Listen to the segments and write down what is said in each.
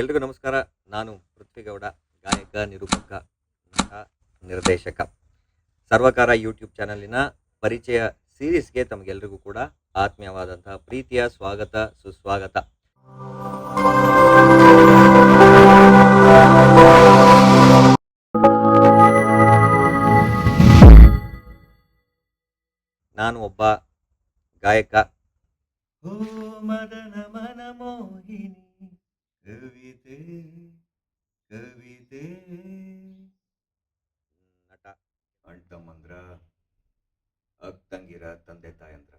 ಎಲ್ರಿಗೂ ನಮಸ್ಕಾರ. ನಾನು ಪೃಥ್ವಿಗೌಡ, ಗಾಯಕ, ನಿರೂಪಕ, ನಟ, ನಿರ್ದೇಶಕ. ಸರ್ವಕಾರ ಯೂಟ್ಯೂಬ್ ಚಾನಲಿನ ಪರಿಚಯ ಸೀರೀಸ್ಗೆ ತಮಗೆಲ್ರಿಗೂ ಕೂಡ ಆತ್ಮೀಯವಾದಂತಹ ಪ್ರೀತಿಯ ಸ್ವಾಗತ, ಸುಸ್ವಾಗತ. ನಾನು ಒಬ್ಬ ಗಾಯಕ. ಓ ಮದನ ಮನ ಮೋಹಿನಿ ಕವಿತೆ ಕವಿತೆ ನಟ, ಅಣ್ತಮ್ಮಂದ್ರ ಅಕ್ಕಂಗಿರ ತಂದೆ ತಾಯಂದ್ರ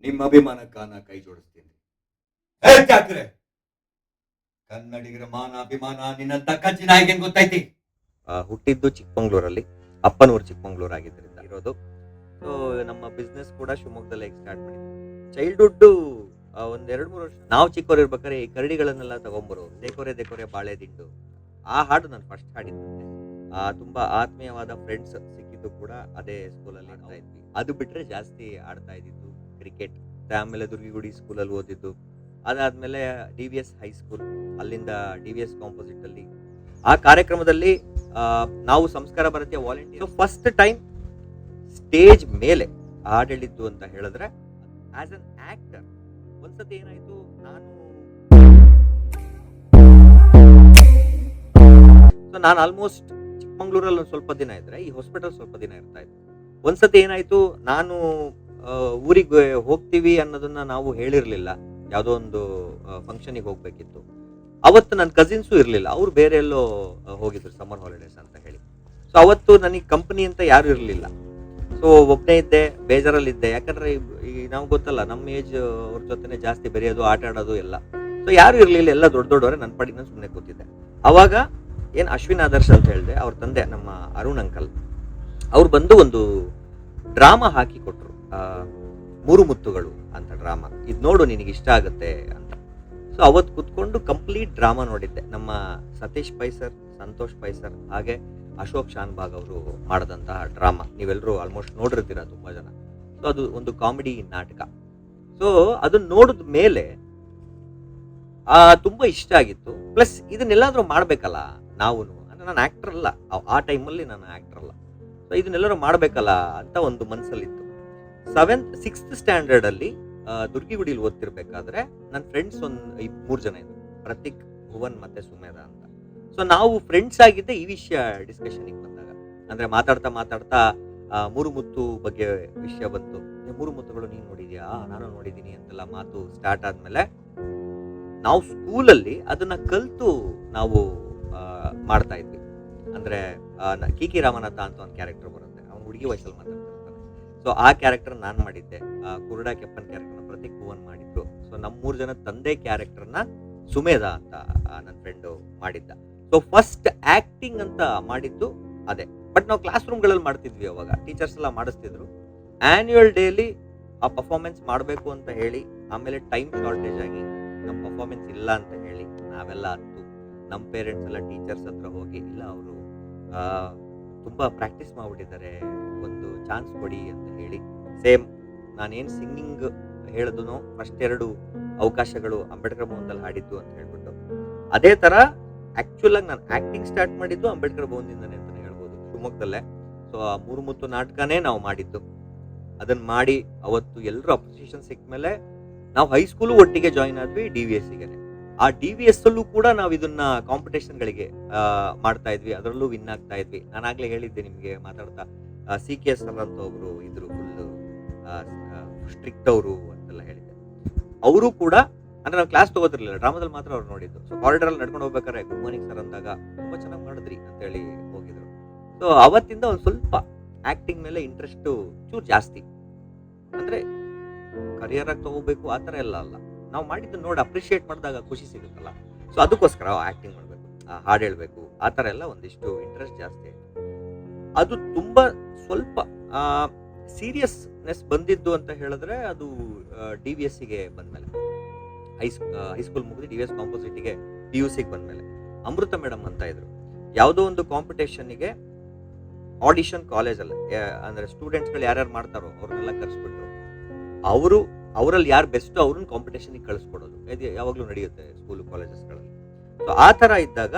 ನಿಮ್ಮ ಅಭಿಮಾನಕ್ಕ ನಾ ಕೈ ಜೋಡಿಸ್ತೀನಿ. ಠಾಕ್ರೆ, ಕನ್ನಡಿಗರ ಮಾನ ಅಭಿಮಾನ ನಿನ್ನಂತ ಕಚ್ಚಿನಾಯಿಗೇನ್ ಗೊತ್ತೈತಿ? ಹುಟ್ಟಿದ್ದು ಚಿಕ್ಕಮಂಗ್ಳೂರಲ್ಲಿ, ಅಪ್ಪನೂರು ಚಿಕ್ಕಮಂಗ್ಳೂರು ಆಗಿದ್ದರಿಂದ ಇರೋದು. ಸೊ ನಮ್ಮ ಬಿಸ್ನೆಸ್ ಕೂಡ ಶಿವಮೊಗ್ಗದಲ್ಲೇ ಸ್ಟಾರ್ಟ್ ಮಾಡಿದ್ವಿ. ಚೈಲ್ಡ್ಹುಡ್ ಒಂದ್ 2-3 ವರ್ಷ ನಾವು ಚಿಕ್ಕವ್ರು ಇರ್ಬೇಕಾದ್ರೆ ಈ ಕರಡಿಗಳನ್ನೆಲ್ಲ ತಗೊಂಬರೋರು, ದೇಕೋರೆ ಬಾಳೆ ದಿಂಡು, ಆ ಹಾಡು ನಾನು ಫಸ್ಟ್ ಹಾಡಿದ್ದೆ. ತುಂಬಾ ಆತ್ಮೀಯವಾದ ಫ್ರೆಂಡ್ಸ್ ಸಿಕ್ಕಿದ್ದು ಕೂಡ ಅದೇ ಸ್ಕೂಲಲ್ಲಿ ಆಡ್ತಾ ಇದ್ವಿ. ಅದು ಬಿಟ್ರೆ ಜಾಸ್ತಿ ಆಡ್ತಾ ಇದ್ದಿದ್ದು ಕ್ರಿಕೆಟ್. ಆಮೇಲೆ ದುರ್ಗಿಗುಡಿ ಸ್ಕೂಲಲ್ಲಿ ಓದಿದ್ದು. ಅದಾದ್ಮೇಲೆ DVS ಹೈಸ್ಕೂಲ್, ಅಲ್ಲಿಂದ DVS ಕಾಂಪೋಸಿಟ್ ಅಲ್ಲಿ ಆ ಕಾರ್ಯಕ್ರಮದಲ್ಲಿ ನಾವು ಸಂಸ್ಕಾರ ಭಾರತೀಯ ವಾಲಂಟಿಯರ್ ಫಸ್ಟ್ ಟೈಮ್ ಸ್ಟೇಜ್ ಮೇಲೆ ಹಾಡಿದ್ದು ಅಂತ ಹೇಳಿದ್ರೆ ಆಸ್ ಅನ್ ಆಕ್ಟರ್. ಒಂದ್ಸತಿ ಏನಾಯ್ತು, ನಾನು ಆಲ್ಮೋಸ್ಟ್ ಚಿಕ್ಕಮಂಗ್ಳೂರಲ್ಲಿ ಒಂದು ಸ್ವಲ್ಪ ದಿನ ಇದ್ರೆ, ಈ ಹಾಸ್ಪಿಟಲ್ ಸ್ವಲ್ಪ ದಿನ ಇರ್ತಾ ಇದ್ದೆ. ಒಂದ್ಸತಿ ಏನಾಯ್ತು, ನಾನು ಊರಿಗೆ ಹೋಗ್ತೀವಿ ಅನ್ನೋದನ್ನ ನಾವು ಹೇಳಿರ್ಲಿಲ್ಲ. ಯಾವುದೋ ಒಂದು ಫಂಕ್ಷನಿಗೆ ಹೋಗ್ಬೇಕಿತ್ತು. ಅವತ್ತು ನನ್ನ ಕಸಿನ್ಸು ಇರಲಿಲ್ಲ, ಅವ್ರು ಬೇರೆ ಎಲ್ಲೋ ಹೋಗಿದ್ರು ಸಮ್ಮರ್ ಹಾಲಿಡೇಸ್ ಅಂತ ಹೇಳಿ. ಸೊ ಅವತ್ತು ನನಗೆ ಕಂಪನಿ ಅಂತ ಯಾರು ಇರಲಿಲ್ಲ. ಸೊ ಒಬ್ಬನೇ ಇದ್ದೆ, ಬೇಜಾರಲ್ಲಿದ್ದೆ. ಯಾಕಂದ್ರೆ ಈ ನಾವು ಗೊತ್ತಲ್ಲ, ನಮ್ಮ ಏಜ್ ಅವ್ರ ಜೊತೆನೆ ಜಾಸ್ತಿ ಬೆರೆಯೋದು, ಆಟ ಆಡೋದು ಎಲ್ಲ. ಸೊ ಯಾರು ಇರಲಿಲ್ಲ, ಎಲ್ಲ ದೊಡ್ಡವರೇ. ನನ್ನ ಪಾಡಿಗೆ ನಾನು ಸುಮ್ಮನೆ ಕೂತಿದ್ದೆ. ಅವಾಗ ಏನು ಅಶ್ವಿನ್ ಆದರ್ಶ್ ಅಂತ ಹೇಳಿದೆ, ಅವ್ರ ತಂದೆ ನಮ್ಮ ಅರುಣ್ ಅಂಕಲ್, ಅವ್ರು ಬಂದು ಒಂದು ಡ್ರಾಮಾ ಹಾಕಿ ಕೊಟ್ರು, ಮೂರು ಮುತ್ತುಗಳು ಅಂತ ಡ್ರಾಮಾ. ಇದು ನೋಡು, ನಿನಗೆ ಇಷ್ಟ ಆಗುತ್ತೆ ಅಂತ. ಸೊ ಅವತ್ತು ಕುತ್ಕೊಂಡು ಕಂಪ್ಲೀಟ್ ಡ್ರಾಮಾ ನೋಡಿದ್ದೆ. ನಮ್ಮ ಸತೀಶ್ ಪೈ ಸರ್, ಸಂತೋಷ್ ಪೈ ಸರ್, ಹಾಗೆ ಅಶೋಕ್ ಶಾನ್ಭಾಗ್ ಅವರು ಮಾಡಿದಂತಹ ಡ್ರಾಮಾ. ನೀವೆಲ್ಲರೂ ಆಲ್ಮೋಸ್ಟ್ ನೋಡಿರ್ತೀರ ತುಂಬಾ ಜನ. ಸೊ ಅದು ಒಂದು ಕಾಮಿಡಿ ನಾಟಕ. ಸೊ ಅದನ್ನ ನೋಡಿದ ಮೇಲೆ ತುಂಬಾ ಇಷ್ಟ ಆಗಿತ್ತು. ಪ್ಲಸ್ ಇದನ್ನೆಲ್ಲಾದ್ರೂ ಮಾಡ್ಬೇಕಲ್ಲ ನಾವು, ಅಂದ್ರೆ ನಾನು ಆಕ್ಟರ್ ಅಲ್ಲ, ಆ ಟೈಮಲ್ಲಿ ನಾನು ಆಕ್ಟರ್ ಅಲ್ಲ. ಸೊ ಇದನ್ನೆಲ್ಲರೂ ಮಾಡ್ಬೇಕಲ್ಲ ಅಂತ ಒಂದು ಮನಸ್ಸಲ್ಲಿತ್ತು. 6th ಸ್ಟ್ಯಾಂಡರ್ಡ್ ಅಲ್ಲಿ ದುರ್ಗಿಗುಡಿಲಿ ಓದ್ತಿರ್ಬೇಕಾದ್ರೆ ನನ್ನ ಫ್ರೆಂಡ್ಸ್ ಒಂದು 3 ಜನ ಇದ್ರು, ಪ್ರತೀಕ್, ಭುವನ್ ಮತ್ತೆ ಸುಮೇಧ ಅಂತ. ಸೊ ನಾವು ಫ್ರೆಂಡ್ಸ್ ಆಗಿದ್ದೆ ಈ ವಿಷಯ ಡಿಸ್ಕಷನ್ಗೆ ಬಂದಾಗ. ಅಂದ್ರೆ ಮಾತಾಡ್ತಾ ಮೂರು ಮುತ್ತು ಬಗ್ಗೆ ವಿಷಯ ಬಂತು. ಮೂರು ಮುತ್ತುಗಳು ನೀನು ನೋಡಿದ್ಯಾ, ನಾನು ನೋಡಿದ್ದೀನಿ ಅಂತೆಲ್ಲ ಮಾತು ಸ್ಟಾರ್ಟ್ ಆದ್ಮೇಲೆ ನಾವು ಸ್ಕೂಲಲ್ಲಿ ಅದನ್ನ ಕಲ್ತು ನಾವು ಮಾಡ್ತಾ ಇದ್ವಿ. ಅಂದ್ರೆ ಕಿಕಿ ರಾಮನಾಥ ಅಂತ ಒಂದು ಕ್ಯಾರೆಕ್ಟರ್ ಬರುತ್ತೆ, ಅವ್ನು ಹುಡುಗಿ ವಯಸ್ಸಲ್ಲಿ ಮಾತಾಡ್ತಿರ್ತಾನೆ. ಸೊ ಆ ಕ್ಯಾರೆಕ್ಟರ್ ನಾನು ಮಾಡಿದ್ದೆ. ಕುರುಡ ಕೆಪ್ಪನ್ ಕ್ಯಾರೆಕ್ಟರ್ನ ಪ್ರತೀಕ್, ಭುವನ್ ಮಾಡಿದ್ರು. ಸೊ ನಮ್ಮ 3 ಜನ ತಂದೆ ಕ್ಯಾರೆಕ್ಟರ್ನ ಸುಮೇಧ ಅಂತ ನನ್ನ ಫ್ರೆಂಡು ಮಾಡಿದ್ದ. ಸೊ ಫಸ್ಟ್ ಆಕ್ಟಿಂಗ್ ಅಂತ ಮಾಡಿದ್ದು ಅದೇ. ಬಟ್ ನಾವು ಕ್ಲಾಸ್ ರೂಮ್ಗಳಲ್ಲಿ ಮಾಡ್ತಿದ್ವಿ. ಅವಾಗ ಟೀಚರ್ಸ್ ಎಲ್ಲ ಮಾಡಿಸ್ತಿದ್ರು. ಆನ್ಯುವಲ್ ಡೇಲಿ ಆ ಪರ್ಫಾರ್ಮೆನ್ಸ್ ಮಾಡಬೇಕು ಅಂತ ಹೇಳಿ, ಆಮೇಲೆ ಟೈಮ್ ಶಾರ್ಟೇಜ್ ಆಗಿ ನಮ್ಮ ಪರ್ಫಾರ್ಮೆನ್ಸ್ ಇಲ್ಲ ಅಂತ ಹೇಳಿ ನಾವೆಲ್ಲ ಹತ್ತು ನಮ್ಮ ಪೇರೆಂಟ್ಸ್ ಎಲ್ಲ ಟೀಚರ್ಸ್ ಹತ್ರ ಹೋಗಿ, ಇಲ್ಲ ಅವರು ತುಂಬ ಪ್ರಾಕ್ಟೀಸ್ ಮಾಡಿಬಿಟ್ಟಿದ್ದಾರೆ, ಒಂದು ಚಾನ್ಸ್ ಕೊಡಿ ಅಂತ ಹೇಳಿ. ಸೇಮ್ ನಾನೇನು ಸಿಂಗಿಂಗ್ ಹೇಳಿದ್ನೋ ಫಸ್ಟ್ 2 ಅವಕಾಶಗಳು ಅಂಬೇಡ್ಕರ್ ಭವನದಲ್ಲಿ ಹಾಡಿದ್ದು ಅಂತ ಹೇಳ್ಬಿಟ್ಟು, ಅದೇ ಥರ ಆಕ್ಚುಲ್ ಆಗಿ ನಾನು ಆಕ್ಟಿಂಗ್ ಸ್ಟಾರ್ಟ್ ಮಾಡಿದ್ದು ಅಂಬೇಡ್ಕರ್ ಭವನದಿಂದನೇ ಅಂತಲೇ ಹೇಳ್ಬೋದು, ಶಿವಮೊಗ್ಗದಲ್ಲೇ. ಸೊ ಆ ಮೂರು ಮುತ್ತು ನಾಟಕನೇ ನಾವು ಮಾಡಿದ್ದು. ಅದನ್ನ ಮಾಡಿ ಅವತ್ತು ಎಲ್ಲರೂ ಅಪ್ರಿಸಿಯೇಷನ್ ಸಿಕ್ಕ ಮೇಲೆ ನಾವು ಹೈಸ್ಕೂಲು ಒಟ್ಟಿಗೆ ಜಾಯಿನ್ ಆದ್ವಿ, DVSಗೆ. ಆ DVS ಅಲ್ಲೂ ಕೂಡ ನಾವು ಇದನ್ನ ಕಾಂಪಿಟೇಷನ್ಗಳಿಗೆ ಮಾಡ್ತಾ ಇದ್ವಿ, ಅದರಲ್ಲೂ ವಿನ್ ಆಗ್ತಾ ಇದ್ವಿ. ನಾನಾಗ್ಲೇ ಹೇಳಿದ್ದೆ ನಿಮಗೆ ಮಾತಾಡ್ತಾ, CKS ಸರ್ ಅಂತ ಒಬ್ರು ಇದ್ರು, ಫುಲ್ ಸ್ಟ್ರಿಕ್ಟ್ ಅವರು ಅಂತೆಲ್ಲ ಹೇಳಿದ್ದೆ. ಅವರು ಕೂಡ, ಅಂದ್ರೆ ನಾವು ಕ್ಲಾಸ್ ತಗೋತಿರ್ಲಿಲ್ಲ, ಡ್ರಾಮಾದಲ್ಲಿ ಮಾತ್ರ ಅವ್ರು ನೋಡಿದ್ದು. ಸೊ ಕಾರಿಡಾರಲ್ಲಿ ನಡ್ಕೊಂಡು ಹೋಗ್ಬೇಕಾದ್ರೆ ಗುಡ್ ಮಾರ್ನಿಂಗ್ ಸರ್ ಅಂದಾಗ ತುಂಬಾ ಚೆನ್ನಾಗಿ ಮಾಡಿದ್ರಿ ಅಂತ ಹೇಳಿ ಹೋಗಿದ್ರು. ಸೊ ಅವತ್ತಿಂದ ಒಂದು ಸ್ವಲ್ಪ ಆಕ್ಟಿಂಗ್ ಮೇಲೆ ಇಂಟ್ರೆಸ್ಟ್ ಚೂರು ಜಾಸ್ತಿ. ಅಂದ್ರೆ ಕರಿಯರ್ ಆಗಿ ತಗೋಬೇಕು ಆ ಥರ ಎಲ್ಲ ಅಲ್ಲ, ನಾವು ಮಾಡಿದ್ದು ನೋಡಿ ಅಪ್ರಿಷಿಯೇಟ್ ಮಾಡಿದಾಗ ಖುಷಿ ಸಿಗುತ್ತಲ್ಲ. ಸೊ ಅದಕ್ಕೋಸ್ಕರ ಆಕ್ಟಿಂಗ್ ಮಾಡಬೇಕು, ಹಾಡು ಹೇಳ್ಬೇಕು, ಆ ಥರ ಎಲ್ಲ ಒಂದಿಷ್ಟು ಇಂಟ್ರೆಸ್ಟ್ ಜಾಸ್ತಿ ಆಯಿತು. ಅದು ತುಂಬಾ ಸ್ವಲ್ಪ ಸೀರಿಯಸ್ನೆಸ್ ಬಂದಿದ್ದು ಅಂತ ಹೇಳಿದ್ರೆ ಅದು DVSಗೆ ಬಂದ್ಮೇಲೆ, ಹೈಸ್ಕೂಲ್ ಮುಗಿದು DVS ಕಾಂಪೋಸಿಟಿಗೆ PUCಗೆ ಬಂದ್ಮೇಲೆ. ಅಮೃತ ಮೇಡಮ್ ಅಂತ ಇದ್ರು, ಯಾವುದೋ ಒಂದು ಕಾಂಪಿಟೇಷನ್ಗೆ ಆಡಿಷನ್ ಕಾಲೇಜಲ್ಲಿ, ಅಂದ್ರೆ ಸ್ಟೂಡೆಂಟ್ಸ್ಗಳು ಯಾರ್ಯಾರು ಮಾಡ್ತಾರೋ ಅವ್ರನ್ನೆಲ್ಲ ಕರೆಸ್ಬಿಟ್ಟು ಅವರು ಅವರಲ್ಲಿ ಯಾರು ಬೆಸ್ಟ್ ಅವ್ರನ್ನ ಕಾಂಪಿಟೇಷನ್ಗೆ ಕಳಿಸ್ಕೊಡೋದು, ಇದು ಯಾವಾಗಲೂ ನಡೆಯುತ್ತೆ ಸ್ಕೂಲು ಕಾಲೇಜಸ್ಗಳಲ್ಲಿ. ಸೊ ಆ ಥರ ಇದ್ದಾಗ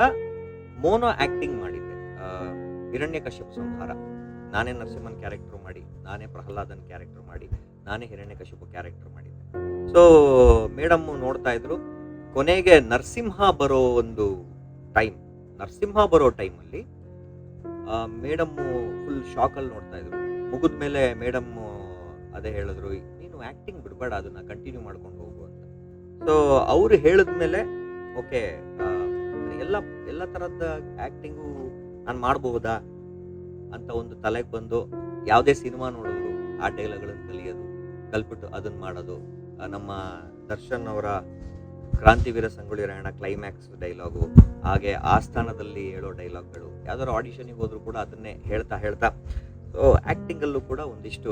ಮೋನೋ ಆ್ಯಕ್ಟಿಂಗ್ ಮಾಡಿದ್ದೆ. ಹಿರಣ್ಯಕಶ್ಯಪ ಸಂಹಾರ ನಾನೇ ನರಸಿಂಹನ್ ಕ್ಯಾರೆಕ್ಟರ್ ಮಾಡಿ, ನಾನೇ ಪ್ರಹ್ಲಾದನ್ ಕ್ಯಾರೆಕ್ಟರ್ ಮಾಡಿ, ನಾನೇ ಹಿರಣ್ಯಕಶ್ಯಪ ಕ್ಯಾರೆಕ್ಟರ್ ಮಾಡಿದ್ದೆ. ಸೊ ಮೇಡಮ್ ನೋಡ್ತಾ ಇದ್ರು. ಕೊನೆಗೆ ನರಸಿಂಹ ಬರೋ ಟೈಮಲ್ಲಿ ಮೇಡಮ್ಮು ಫುಲ್ ಶಾಕಲ್ಲಿ ನೋಡ್ತಾ ಇದ್ರು. ಮುಗಿದ ಮೇಲೆ ಮೇಡಮ್ ಅದೇ ಹೇಳಿದ್ರು, ನೀನು ಆ್ಯಕ್ಟಿಂಗ್ ಬಿಡಬೇಡ, ಅದನ್ನ ಕಂಟಿನ್ಯೂ ಮಾಡ್ಕೊಂಡು ಹೋಗು ಅಂತ. ಸೊ ಅವರು ಹೇಳಿದ್ಮೇಲೆ ಓಕೆ, ಎಲ್ಲ ಥರದ ಆ್ಯಕ್ಟಿಂಗು ನಾನು ಮಾಡಬಹುದಾ ಅಂತ ಒಂದು ತಲೆಗೆ ಬಂದು, ಯಾವುದೇ ಸಿನಿಮಾ ನೋಡಿದ್ರು ಆ ಡೈಲಾಗ್ಗಳನ್ನು ಕಲ್ಬಿಟ್ಟು ಅದನ್ನು ಮಾಡೋದು. ನಮ್ಮ ದರ್ಶನ್ ಅವರ ಕ್ರಾಂತಿವೀರ ಸಂಗೊಳ್ಳಿ ರಾಯಣ್ಣ ಕ್ಲೈಮ್ಯಾಕ್ಸ್ ಡೈಲಾಗು, ಹಾಗೆ ಆಸ್ಥಾನದಲ್ಲಿ ಹೇಳೋ ಡೈಲಾಗ್ಗಳು, ಯಾವ್ದಾದ್ರು ಆಡಿಷನಿಗೆ ಹೋದ್ರು ಕೂಡ ಅದನ್ನೇ ಹೇಳ್ತಾ ಸೊ ಆ್ಯಕ್ಟಿಂಗಲ್ಲೂ ಕೂಡ ಒಂದಿಷ್ಟು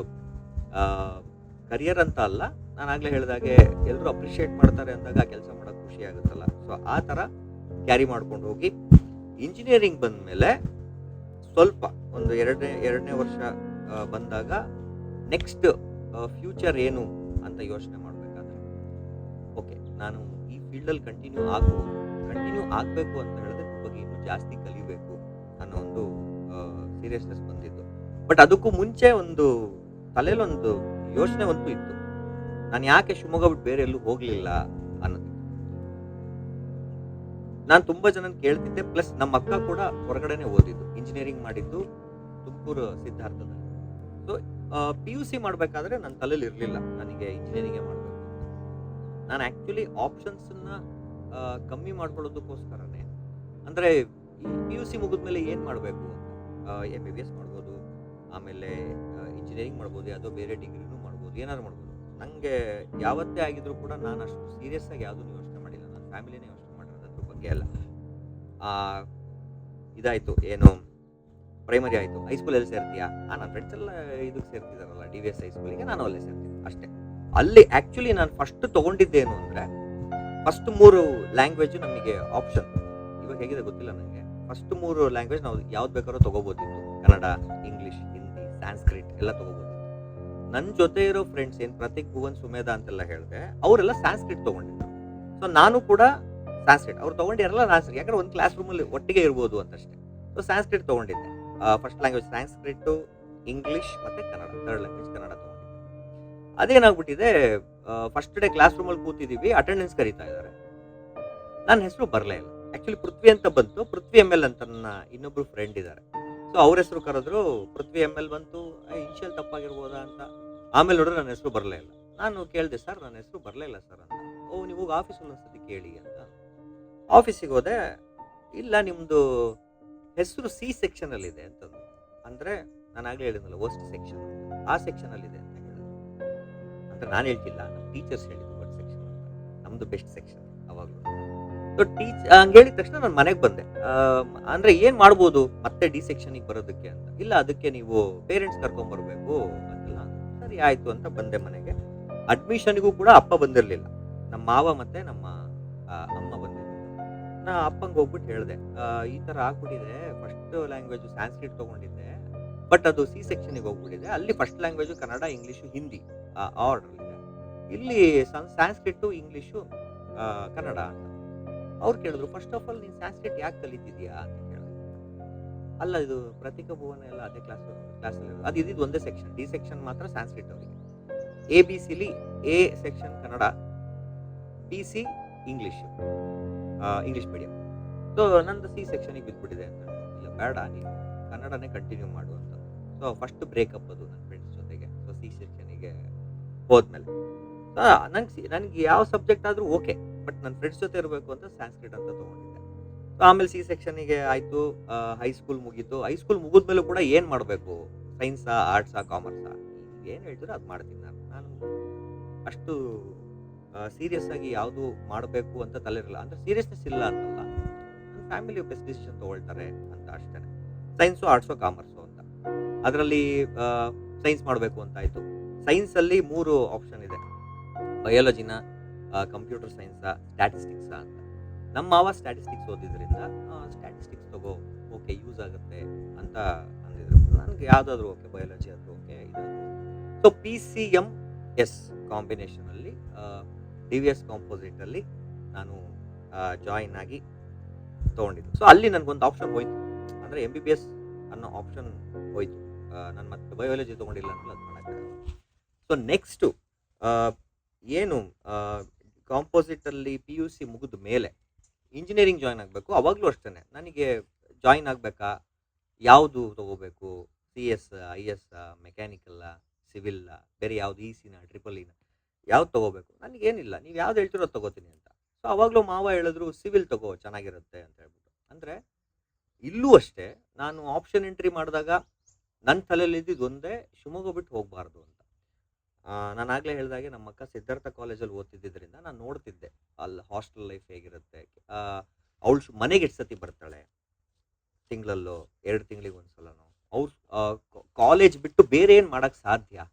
ಕರಿಯರ್ ಅಂತ ಅಲ್ಲ, ನಾನು ಆಗಲೇ ಹೇಳಿದಾಗೆ ಎಲ್ಲರೂ ಅಪ್ರಿಷಿಯೇಟ್ ಮಾಡ್ತಾರೆ ಅಂದಾಗ ಆ ಕೆಲಸ ಮಾಡೋಕ್ಕೆ ಖುಷಿ ಆಗುತ್ತಲ್ಲ. ಸೊ ಆ ಥರ ಕ್ಯಾರಿ ಮಾಡ್ಕೊಂಡು ಹೋಗಿ ಇಂಜಿನಿಯರಿಂಗ್ ಬಂದಮೇಲೆ ಸ್ವಲ್ಪ ಒಂದು ಎರಡನೇ ವರ್ಷ ಬಂದಾಗ ನೆಕ್ಸ್ಟ್ ಫ್ಯೂಚರ್ ಏನು ಅಂತ ಯೋಚನೆ ಮಾಡಬೇಕಾದ್ರೆ, ಓಕೆ ನಾನು ಈ ಫೀಲ್ಡಲ್ಲಿ ಕಂಟಿನ್ಯೂ ಆಗಬೇಕು ಅಂತ ಹೇಳಿದ್ರೆ ಇದ್ರ ಬಗ್ಗೆ ಇನ್ನೂ ಜಾಸ್ತಿ ಕಲಿಬೇಕು ಅನ್ನೋ ಒಂದು ಸೀರಿಯಸ್ನೆಸ್ ಬಂದಿತ್ತು. ಬಟ್ ಅದಕ್ಕೂ ಮುಂಚೆ ಒಂದು ತಲೆಯಲ್ಲೊಂದು ಯೋಚನೆ ಅಂತೂ ಇತ್ತು, ನಾನು ಯಾಕೆ ಶಿವಮೊಗ್ಗ ಬಿಟ್ಟು ಬೇರೆ ಎಲ್ಲೂ ಹೋಗಲಿಲ್ಲ ಅನ್ನೋದು. ನಾನು ತುಂಬ ಜನ ಕೇಳ್ತಿದ್ದೆ. ಪ್ಲಸ್ ನಮ್ಮ ಅಕ್ಕ ಕೂಡ ಹೊರಗಡೆನೆ ಓದಿದ್ದು, ಇಂಜಿನಿಯರಿಂಗ್ ಮಾಡಿದ್ದು ತುಮಕೂರು ಸಿದ್ಧಾರ್ಥದಲ್ಲಿ. ಸೊ PUC ಮಾಡಬೇಕಾದ್ರೆ ನನ್ನ ತಲೆಯಲ್ಲಿ ಇರಲಿಲ್ಲ ನನಗೆ ಇಂಜಿನಿಯರಿಂಗೇ ಮಾಡಬೇಕು ಅಂತ. ನಾನು ಆ್ಯಕ್ಚುಲಿ ಆಪ್ಷನ್ಸನ್ನ ಕಮ್ಮಿ ಮಾಡ್ಕೊಳ್ಳೋದಕ್ಕೋಸ್ಕರನೇ, ಅಂದರೆ PUC ಮುಗಿದ್ಮೇಲೆ ಏನು ಮಾಡಬೇಕು ಅಂತ, MBBS ಮಾಡ್ಬೋದು, ಆಮೇಲೆ ಇಂಜಿನಿಯರಿಂಗ್ ಮಾಡ್ಬೋದು, ಯಾವುದೋ ಬೇರೆ ಡಿಗ್ರಿನೂ ಮಾಡ್ಬೋದು, ಏನಾದ್ರು ಮಾಡ್ಬೋದು. ನನಗೆ ಯಾವತ್ತೇ ಆಗಿದ್ರು ಕೂಡ ನಾನು ಅಷ್ಟು ಸೀರಿಯಸ್ ಆಗಿ ಯಾವುದೂ ಯೋಚನೆ ಮಾಡಿಲ್ಲ. ನನ್ನ ಫ್ಯಾಮಿಲಿನೇ ಯೋಚನೆ ಮಾಡಿರೋದು ಅದ್ರ ಬಗ್ಗೆ ಎಲ್ಲ. ಇದಾಯಿತು, ಏನು ಪ್ರೈಮರಿ ಆಯಿತು. ಹೈಸ್ಕೂಲಲ್ಲಿ ಸೇರ್ತೀಯಾ? ನನ್ನ ಫ್ರೆಂಡ್ಸ್ ಎಲ್ಲ ಇದಕ್ಕೆ ಸೇರ್ತಿದ್ದಾರಲ್ಲ, DVS ಹೈಸ್ಕೂಲಿಗೆ, ನಾನು ಅಲ್ಲೇ ಸೇರ್ತೀನಿ ಅಷ್ಟೇ. ಅಲ್ಲಿ ಆ್ಯಕ್ಚುಲಿ ನಾನು ಫಸ್ಟ್ ತೊಗೊಂಡಿದ್ದೇನು ಅಂದರೆ, ಫಸ್ಟ್ 3 ಲ್ಯಾಂಗ್ವೇಜು ನಮಗೆ ಆಪ್ಷನ್. ಇವಾಗ ಹೇಗಿದೆ ಗೊತ್ತಿಲ್ಲ ನನಗೆ. ಫಸ್ಟ್ 3 ಲ್ಯಾಂಗ್ವೇಜ್ ನಾವು ಯಾವ್ದು ಬೇಕಾದ್ರೂ ತೊಗೋಬೋದಿತ್ತು. ಕನ್ನಡ, ಇಂಗ್ಲೀಷ್, ಹಿಂದಿ, ಸಾಂಸ್ಕ್ರಿಟ್ ಎಲ್ಲ ತೊಗೋಬೋದಿತ್ತು. ನನ್ನ ಜೊತೆ ಇರೋ ಫ್ರೆಂಡ್ಸ್ ಏನು ಪ್ರತೀಕ್, ಭುವನ್, ಸುಮೇಧ ಅಂತೆಲ್ಲ ಹೇಳಿದೆ, ಅವರೆಲ್ಲ ಸಾಂಸ್ಕ್ರಿಟ್ ತೊಗೊಂಡಿದ್ರು. ಸೊ ನಾನು ಕೂಡ ಸಾಂಸ್ಕ್ರಿಟ್, ಅವ್ರು ತೊಗೊಂಡಿರಲ್ಲ ಸಾಂಸ್ಕ್ರಿಟ್, ಯಾಕಂದ್ರೆ ಒಂದು ಕ್ಲಾಸ್ ರೂಮಲ್ಲಿ ಒಟ್ಟಿಗೆ ಇರ್ಬೋದು ಅಂತಷ್ಟೇ. ಸೊ ಸಾಂಸ್ಕ್ರಿಟ್ ತೊಗೊಂಡಿದ್ದೆ. ಫಸ್ಟ್ ಲ್ಯಾಂಗ್ವೇಜ್ ಸಾಂಸ್ಕ್ರಿಟ್ಟು, ಇಂಗ್ಲೀಷ್ ಮತ್ತು ಕನ್ನಡ, ಥರ್ಡ್ ಲ್ಯಾಂಗ್ವೇಜ್ ಕನ್ನಡ ತೊಗೊಂಡಿದ್ದೆ. ಅದೇನಾಗ್ಬಿಟ್ಟಿದೆ, ಫಸ್ಟ್ ಡೇ ಕ್ಲಾಸ್ ರೂಮಲ್ಲಿ ಕೂತಿದ್ದೀವಿ, ಅಟೆಂಡೆನ್ಸ್ ಕರೀತಾ ಇದ್ದಾರೆ, ನನ್ನ ಹೆಸರು ಬರಲೇ ಇಲ್ಲ. ಆ್ಯಕ್ಚುಲಿ ಪೃಥ್ವಿ ಅಂತ ಬಂತು, ಪೃಥ್ವಿ ML ಅಂತ ನನ್ನ ಇನ್ನೊಬ್ರು ಫ್ರೆಂಡ್ ಇದ್ದಾರೆ. ಸೊ ಅವ್ರ ಹೆಸರು ಕರೆದ್ರು, ಪೃಥ್ವಿ ML ಬಂತು. ಇನಿಷಿಯಲ್ ತಪ್ಪಾಗಿರ್ಬೋದಾ ಅಂತ. ಆಮೇಲೆ ನೋಡಿದ್ರೆ ನನ್ನ ಹೆಸರು ಬರಲೇ ಇಲ್ಲ. ನಾನು ಕೇಳಿದೆ, ಸರ್ ನನ್ನ ಹೆಸರು ಬರಲೇ ಇಲ್ಲ ಸರ್ ಅಂತ. ನೀವು ಹೋಗಿ ಆಫೀಸಲ್ಲಿ ಒಂದ್ಸತಿ ಕೇಳಿ ಅಂತ. ಆಫೀಸಿಗೆ ಹೋದೆ, ಇಲ್ಲ ನಿಮ್ಮದು ಹೆಸರು C ಸೆಕ್ಷನಲ್ಲಿದೆ ಅಂತಂದು. ಅಂದರೆ ನಾನು ಆಗಲೇ ಹೇಳಿದ್ನಲ್ಲ, ವರ್ಸ್ಟ್ ಸೆಕ್ಷನ್, ಆ ಸೆಕ್ಷನಲ್ಲಿದೆ ಅಂತ ಹೇಳಿದ್ರು. ಅಂದರೆ ನಾನು ಹೇಳ್ತಿಲ್ಲ, ನಮ್ಮ ಟೀಚರ್ಸ್ ಹೇಳಿದ್ರು ವರ್ಸ್ಟ್ ಸೆಕ್ಷನ್ ಅಂತ, ನಮ್ಮದು ಬೆಸ್ಟ್ ಸೆಕ್ಷನ್ ಅವಾಗಲೂ. ಸೊ ಹಂಗೆ ಹೇಳಿದ ತಕ್ಷಣ ನಾನು ಮನೆಗೆ ಬಂದೆ. ಅಂದರೆ ಏನು ಮಾಡ್ಬೋದು ಮತ್ತೆ D ಸೆಕ್ಷನಿಗೆ ಬರೋದಕ್ಕೆ ಅಂತ. ಇಲ್ಲ, ಅದಕ್ಕೆ ನೀವು ಪೇರೆಂಟ್ಸ್ ಕರ್ಕೊಂಬರ್ಬೇಕು ಅಂತೆಲ್ಲ. ಸರಿ ಆಯಿತು ಅಂತ ಬಂದೆ ಮನೆಗೆ. ಅಡ್ಮಿಷನ್ಗೂ ಕೂಡ ಅಪ್ಪ ಬಂದಿರಲಿಲ್ಲ, ನಮ್ಮ ಮಾವ ಮತ್ತು ನಮ್ಮ ಅಮ್ಮ ಬಂದಿದ್ರು. ನಾ ಅಪ್ಪಂಗೆ ಹೋಗ್ಬಿಟ್ಟು ಹೇಳಿದೆ, ಈ ಥರ ಆಗ್ಬಿಟ್ಟಿದೆ, ಫಸ್ಟ್ ಲ್ಯಾಂಗ್ವೇಜು ಸಾಂಸ್ಕ್ರಿಟ್ ತೊಗೊಂಡಿದ್ದೆ, ಬಟ್ ಅದು C ಸೆಕ್ಷನಿಗೆ ಹೋಗ್ಬಿಟ್ಟಿದೆ. ಅಲ್ಲಿ first language Kannada, English, Hindi order ಇದೆ. ಇಲ್ಲಿ ಸಾಂಸ್ಕ್ರಿಟ್ಟು, ಇಂಗ್ಲೀಷು, ಕನ್ನಡ ಅಂತ. ಅವ್ರು ಕೇಳಿದ್ರು, ಫಸ್ಟ್ ಆಫ್ ಆಲ್ ನೀನು ಸಾಂಸ್ಕ್ರಿಟ್ ಯಾಕೆ ಕಲಿತಿದ್ಯಾ ಅಂತ ಕೇಳಿದ್ರು. ಅಲ್ಲ, ಇದು ಪ್ರತೀಕ ಭುವನ ಎಲ್ಲ ಅದೇ ಕ್ಲಾಸಲ್ಲಿ ಅದು ಇದ್ದಿದ್ದು ಒಂದೇ ಸೆಕ್ಷನ್, D ಸೆಕ್ಷನ್ ಮಾತ್ರ ಸಾಂಸ್ಕ್ರಿಟ್ ಅವರಿಗೆ. ABCಲಿ A section Kannada, BC English, English medium. So ನಂದು C ಸೆಕ್ಷನಿಗೆ ಬಿದ್ದುಬಿಟ್ಟಿದೆ ಅಂತ. ಇಲ್ಲ ಬೇಡ, ನೀನು ಕನ್ನಡನೇ ಕಂಟಿನ್ಯೂ ಮಾಡು ಅಂತ. ಸೊ ಫಸ್ಟ್ ಬ್ರೇಕಪ್ ಅದು ನನ್ನ ಫ್ರೆಂಡ್ಸ್ ಜೊತೆಗೆ. ಸೊ C ಸೆಕ್ಷನಿಗೆ ಹೋದ್ಮೇಲೆ ನನಗೆ ಯಾವ ಸಬ್ಜೆಕ್ಟ್ ಆದರೂ ಓಕೆ, ಬಟ್ ನನ್ನ ಫ್ರೆಂಡ್ಸ್ ಜೊತೆ ಇರಬೇಕು ಅಂತ ಸಾಂಸ್ಕ್ರಿಟ್ ಅಂತ ತೊಗೊಂಡಿದ್ದೆ. ಸೊ ಆಮೇಲೆ C ಸೆಕ್ಷನಿಗೆ ಆಯಿತು. ಹೈಸ್ಕೂಲ್ ಮುಗೀತು. ಹೈಸ್ಕೂಲ್ ಮುಗಿದ್ಮೇಲೂ ಕೂಡ ಏನು ಮಾಡಬೇಕು, ಸೈನ್ಸಾ, ಆರ್ಟ್ಸಾ, ಕಾಮರ್ಸಾ, ಏನು ಹೇಳ್ತೀರೋ ಅದು ಮಾಡ್ತೀನಿ ನಾನು ಅಷ್ಟು ಸೀರಿಯಸ್ ಆಗಿ ಯಾವುದು ಮಾಡಬೇಕು ಅಂತ ತಲೆ ಇರಲ್ಲ. ಅಂದರೆ ಸೀರಿಯಸ್ನೆಸ್ ಇಲ್ಲ ಅಂತಲ್ಲ, ನನ್ನ ಫ್ಯಾಮಿಲಿ ಬೆಸ್ಟ್ ಡಿಸಿಷನ್ ತೊಗೊಳ್ತಾರೆ ಅಂತ ಅಷ್ಟೇ. ಸೈನ್ಸು, ಆರ್ಟ್ಸು, ಕಾಮರ್ಸು ಅಂತ. ಅದರಲ್ಲಿ ಸೈನ್ಸ್ ಮಾಡಬೇಕು ಅಂತ ಆಯಿತು. ಸೈನ್ಸಲ್ಲಿ 3 ಆಪ್ಷನ್ ಇದೆ, ಬಯಾಲಜಿನ, ಕಂಪ್ಯೂಟರ್ ಸೈನ್ಸಾ, ಸ್ಟ್ಯಾಟಿಸ್ಟಿಕ್ಸಾ ಅಂತ. ನಮ್ಮ ಮಾವ ಸ್ಟ್ಯಾಟಿಸ್ಟಿಕ್ಸ್ ಓದಿದ್ರಿಂದ ಸ್ಟ್ಯಾಟಿಸ್ಟಿಕ್ಸ್ ತಗೋ, ಓಕೆ ಯೂಸ್ ಆಗುತ್ತೆ ಅಂತ ಅಂದಿದ್ರು. ನನಗೆ ಯಾವುದಾದ್ರೂ ಓಕೆ, ಬಯಾಲಜಿ ಆದರೂ ಓಕೆ, ಇದಾದರೂ. ಸೊ PCM ಎಸ್ ಕಾಂಬಿನೇಷನಲ್ಲಿ ಡಿ ವಿ ಎಸ್ ಕಾಂಪೋಸಿಟಲ್ಲಿ ನಾನು ಜಾಯಿನ್ ಆಗಿ ತೊಗೊಂಡಿದ್ದು. ಸೊ ಅಲ್ಲಿ ನನಗೊಂದು ಆಪ್ಷನ್ ಹೋಯ್ತು, ಅಂದರೆ ಎಮ್ ಬಿ ಬಿ ಎಸ್ ಅನ್ನೋ ಆಪ್ಷನ್ ಹೋಯ್ತು. ನಾನು ಮತ್ತೆ ಬಯೋಲಜಿ ತೊಗೊಂಡಿಲ್ಲ ಅಂದ್ರೆ ಅದು ಮಾಡೋಕ್ಕಾಗಲ್ಲ. ಸೊ ನೆಕ್ಸ್ಟು ಏನು ಕಾಂಪೋಸಿಟಲ್ಲಿ ಪಿ ಯು ಸಿ ಮುಗಿದ ಮೇಲೆ ಇಂಜಿನಿಯರಿಂಗ್ ಜಾಯ್ನ್ ಆಗಬೇಕು. ಅವಾಗಲೂ ಅಷ್ಟೇ ನನಗೆ ಜಾಯ್ನ್ ಆಗಬೇಕಾ, ಯಾವುದು ತೊಗೋಬೇಕು, ಸಿ ಎಸ್, ಐ ಎಸ್, ಮೆಕ್ಯಾನಿಕಲ್ಲ, ಸಿವಿಲ್ಲ, ಬೇರೆ ಯಾವುದು ಇ ಸಿನ, ಟ್ರಿಪಲ್ ಇನ, ಯಾವ್ದು ತೊಗೋಬೇಕು? ನನಗೇನಿಲ್ಲ, ನೀವು ಯಾವ್ದು ಹೇಳ್ತಿರೋ ಅದು ತೊಗೋತೀನಿ ಅಂತ. ಸೊ ಅವಾಗಲೂ ಮಾವ ಹೇಳಿದ್ರು ಸಿವಿಲ್ ತಗೋ ಚೆನ್ನಾಗಿರುತ್ತೆ ಅಂತ ಹೇಳ್ಬಿಟ್ಟು. ಅಂದರೆ ಇಲ್ಲೂ ಅಷ್ಟೇ ನಾನು ಆಪ್ಷನ್ ಎಂಟ್ರಿ ಮಾಡಿದಾಗ ನನ್ನ ತಲೆಯಲ್ಲಿ ಇದ್ದಿದ್ದು ಒಂದೇ, ಶಿವಮೊಗ್ಗ ಬಿಟ್ಟು ಹೋಗಬಾರ್ದು ಅಂತ. ನಾನು ಆಗಲೇ ಹೇಳಿದಾಗೆ ನಮ್ಮ ಅಕ್ಕ ಸಿದ್ಧಾರ್ಥ ಕಾಲೇಜಲ್ಲಿ ಓದ್ತಿದ್ದರಿಂದ ನಾನು ನೋಡ್ತಿದ್ದೆ ಅಲ್ಲಿ ಹಾಸ್ಟೆಲ್ ಲೈಫ್ ಹೇಗಿರುತ್ತೆ. ಅವಳು ಮನೆಗೆ ಎಷ್ಟು ಸತಿ ಬರ್ತಾಳೆ, ತಿಂಗಳಲ್ಲೋ 2 ತಿಂಗಳಿಗೆ ಒಂದ್ಸಲನೋ. ಅವ್ರು ಕಾಲೇಜ್ ಬಿಟ್ಟು ಬೇರೆ ಏನು ಮಾಡೋಕ್ಕೆ ಸಾಧ್ಯ?